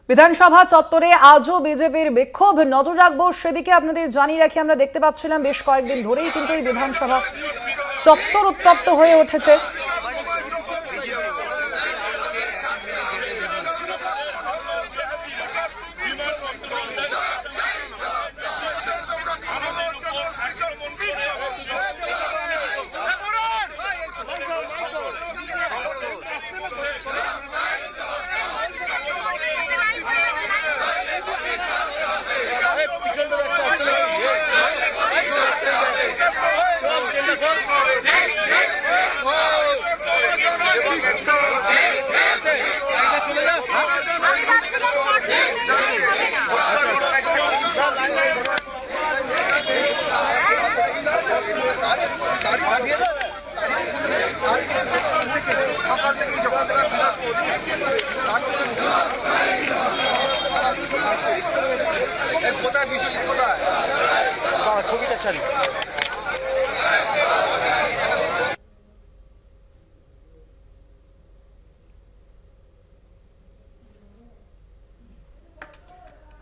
বিধানসভা চত্বরে আজও বিজেপির বিক্ষোভ, নজর রাখবো সেদিকে। আপনাদের জানিয়ে রাখি, আমরা দেখতে পাচ্ছিলাম বেশ কয়েকদিন ধরেই কিন্তু এই বিধানসভা চত্বর উত্তপ্ত হয়ে উঠেছে।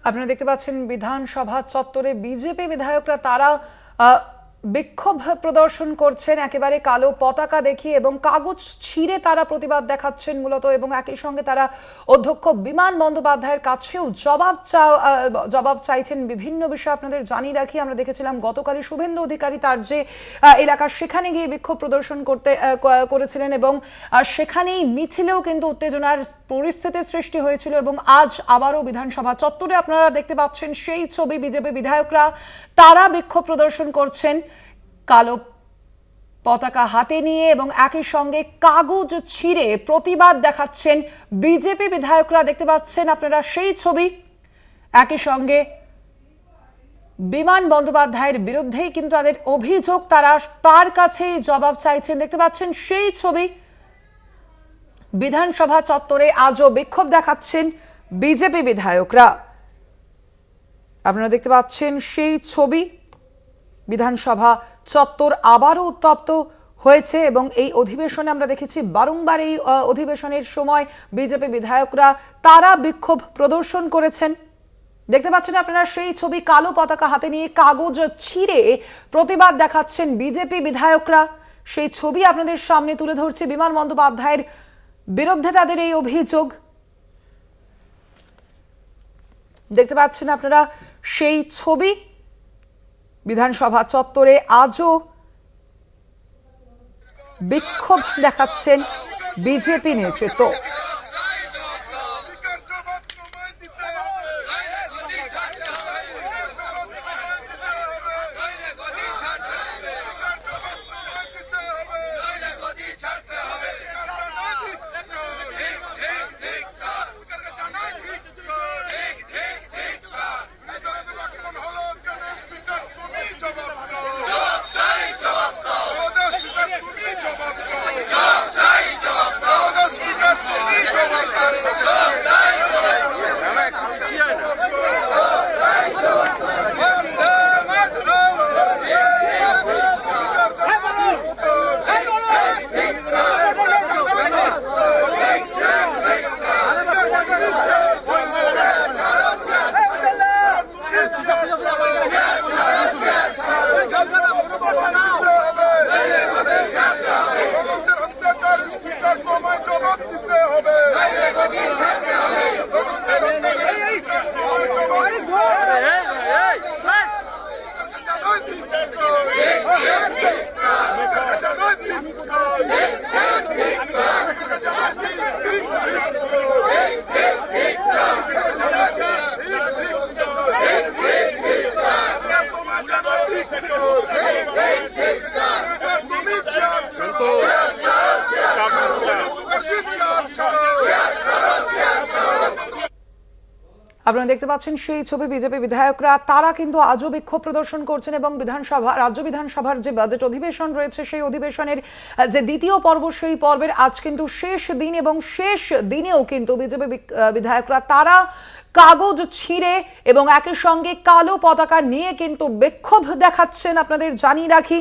আপনারা দেখতে পাচ্ছেন বিধানসভা চত্বরে বিজেপি বিধায়করা তারা বিক্ষোভ প্রদর্শন করছেন, একেবারে কালো পতাকা দেখিয়ে এবং কাগজ ছিঁড়ে তারা প্রতিবাদ দেখাচ্ছেন মূলত। এবং একই সঙ্গে তারা অধ্যক্ষ বিমান বন্দ্যোপাধ্যায়ের কাছেও জবাব চাইছেন বিভিন্ন বিষয়ে। আপনাদের জানিয়ে রাখি, আমরা দেখেছিলাম গতকালই শুভেন্দু অধিকারী তার যে এলাকা সেখানে গিয়ে বিক্ষোভ প্রদর্শন করেছিলেন এবং সেখানেই মিছিলেও কিন্তু উত্তেজনার পরিস্থিতির সৃষ্টি হয়েছিল। এবং আজ আবারও বিধানসভা চত্বরে আপনারা দেখতে পাচ্ছেন সেই ছবি, বিজেপি বিধায়করা তারা বিক্ষোভ প্রদর্শন করছেন কালো পতাকা হাতে নিয়ে এবং একই সঙ্গে কাগজ ছিঁড়ে প্রতিবাদ দেখাচ্ছেন বিজেপি বিধায়করা। দেখতে পাচ্ছেন আপনারা সেই ছবি। একই সঙ্গে বিমান বন্দ্যোপাধ্যায়ের বিরুদ্ধেই কিন্তু তাদের অভিযোগ, তারা তার কাছেই জবাব চাইছেন। দেখতে পাচ্ছেন সেই ছবি। বিধানসভা চত্বরে আজও বিক্ষোভ দেখাচ্ছেন বিজেপি বিধায়করা। আপনারা দেখতে পাচ্ছেন সেই ছবি। বিধানসভা চত্বর আবারও উত্তপ্ত হয়েছে এবং এই অধিবেশনে আমরা দেখেছি বারংবার এই অধিবেশনের সময় বিজেপি বিধায়করা তারা বিক্ষোভ প্রদর্শন করেছেন। দেখতে পাচ্ছেন আপনারা সেই ছবি, কালো পতাকা হাতে নিয়ে কাগজ ছিঁড়ে প্রতিবাদ দেখাচ্ছেন বিজেপি বিধায়করা। সেই ছবি আপনাদের সামনে তুলে ধরছে। বিমান বন্দ্যোপাধ্যায়ের বিরুদ্ধে তাদের এই অভিযোগ। দেখতে পাচ্ছেন আপনারা সেই ছবি। বিধানসভা চত্বরে আজও বিক্ষোভ দেখাচ্ছেন বিজেপি নেতৃত্ব। আপনারা দেখতে পাচ্ছেন সেই ছবি। বিজেপি বিধায়করা তারা কিন্তু আজও বিক্ষোভ প্রদর্শন করছেন এবং রাজ্য বিধানসভার যে বাজেট অধিবেশন রয়েছে সেই অধিবেশনের যে দ্বিতীয় পর্ব, সেই পর্বের আজ কিন্তু শেষ দিন এবং শেষ দিনেও কিন্তু বিজেপি বিধায়করা তারা কাগজ ছিঁড়ে এবং একই সঙ্গে কালো পতাকা নিয়ে কিন্তু বিক্ষোভ দেখাচ্ছেন। আপনাদের জানিয়ে রাখি,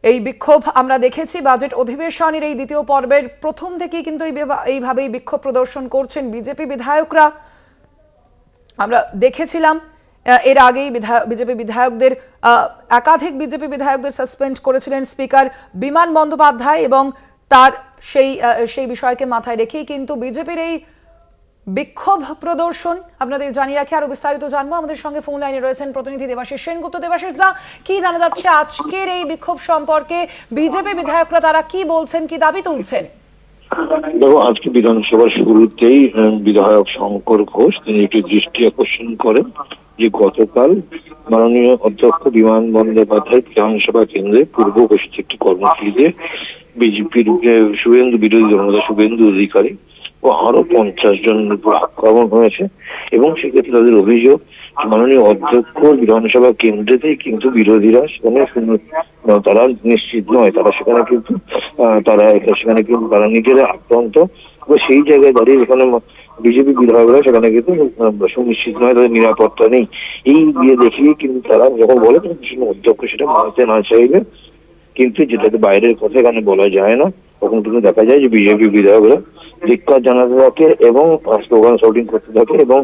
এই বিক্ষোভ আমরা দেখেছি বাজেট অধিবেশনের এই দ্বিতীয় পর্বের প্রথম থেকেই কিন্তু এইভাবেই বিক্ষোভ প্রদর্শন করছেন বিজেপি বিধায়করা। আমরা দেখেছিলাম এর আগেই বিজেপি বিধায়কদের একাধিক বিজেপি বিধায়কদের সাসপেন্ড করেছিলেন স্পিকার বিমান বন্দ্যোপাধ্যায় এবং তার সেই বিষয়কে মাথায় রেখেই কিন্তু বিজেপির এই বিক্ষোভ প্রদর্শন আপনাদের জানিয়ে রাখি। আরো বিস্তারিত জানবো, আমাদের সঙ্গে ফোন লাইনে রয়েছেন প্রতিনিধি দেবাশিস সেনগুপ্ত। দেবাশিস দা, কি জানা যাচ্ছে আজকের এই বিক্ষোভ সম্পর্কে? বিজেপি বিধায়করা তারা কি বলছেন, কি দাবি তুলছেন? দেখো, আজকে বিধানসভার শুরুতেই বিধায়ক শঙ্কর ঘোষ তিনি একটি দৃষ্টি আকর্ষণ করেন যে গতকাল মাননীয় অধ্যক্ষ বিমান বন্দ্যোপাধ্যায় বিধানসভা কেন্দ্রে পূর্ব ঘোষিত একটি কর্মসূচিতে বিজেপির শুভেন্দু বিরোধী দলনেতা শুভেন্দু অধিকারী ও আরো 50 জনের উপর আক্রমণ হয়েছে এবং সেক্ষেত্রে তাদের অভিযোগ মাননীয় অধ্যক্ষ বিধানসভা কেন্দ্রেতেই কিন্তু বিরোধীরা সেখানে তারা নিশ্চিত নয়, তারা সেখানে কিন্তু তারা নিজেরা আক্রান্ত। সেই জায়গায় দাঁড়িয়ে যেখানে বিজেপি বিধায়করা সেখানে কিন্তু সুনিশ্চিত নয়, তাদের নিরাপত্তা নেই। এই দিয়ে দেখিয়ে কিন্তু তারা যখন বলে অধ্যক্ষ সেটা মানতে না চাইবে, কিন্তু যেটাতে বাইরের কথা এখানে বলা যায় না, তখন কিন্তু দেখা যায় যে বিজেপি বিধায়করা ধিক্কার জানাতে থাকে এবং স্লোগান শোটিং করতে থাকে এবং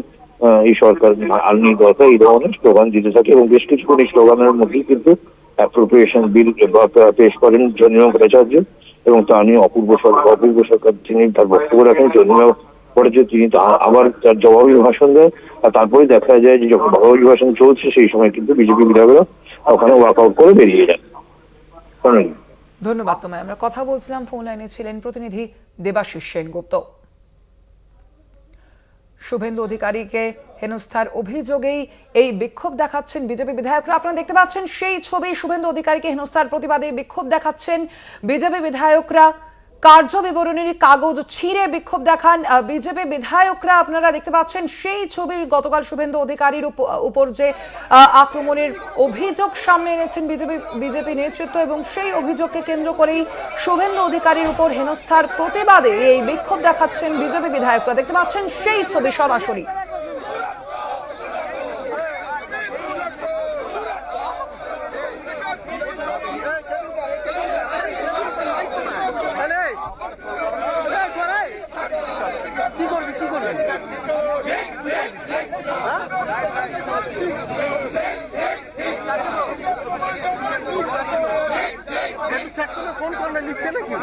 এই সরকার আর্মি দরকার এই ধরনের স্লোগান দিতে থাকে এবং বেশ কিছুক্ষণ এই স্লোগানের মধ্যেই কিন্তু অ্যাপ্রোপ্রিয়েশন বিল পেশ করেন জনীয় ভট্টাচার্য এবং তা নিয়ে অপূর্ব সরকার তিনি তার বক্তব্য রাখেন। জনীয় ভট্টাচার্য তিনি আবার তার জবাবি ভাষণ দেন, আর তারপরে দেখা যায় যে যখন জবাবি ভাষণ চলছে সেই সময় কিন্তু বিজেপি বিধায়করা ওখানে ওয়াকআউট করে বেরিয়ে যান। ধন্যবাদ তোমায়। আমরা কথা বলছিলাম, ফোন লাইনে ছিলেন প্রতিনিধি দেবাশিস সেনগুপ্ত। শুভেন্দু অধিকারীকে হেনস্থার অভিযোগেই এই বিক্ষোভ দেখাচ্ছেন বিজেপি বিধায়করা। আপনারা দেখতে পাচ্ছেন সেই ছবি, শুভেন্দু অধিকারীকে হেনস্থার প্রতিবাদে বিক্ষোভ দেখাচ্ছেন বিজেপি বিধায়করা। কার্য বিবরণীর কাগজ ছিঁড়ে বিক্ষোভ দেখান বিজেপি বিধায়করা। আপনারা দেখতে পাচ্ছেন সেই ছবি। গতকাল শুভেন্দু অধিকারীর উপর যে আক্রমণের অভিযোগ সামনে এনেছেন বিজেপি নেতৃত্ব এবং সেই অভিযোগকে কেন্দ্র করেই শুভেন্দু অধিকারীর উপর হেনস্থার প্রতিবাদে এই বিক্ষোভ দেখাচ্ছেন বিজেপি বিধায়করা। দেখতে পাচ্ছেন সেই ছবি সরাসরি। ফোন করলে নিচ্ছে নাকি?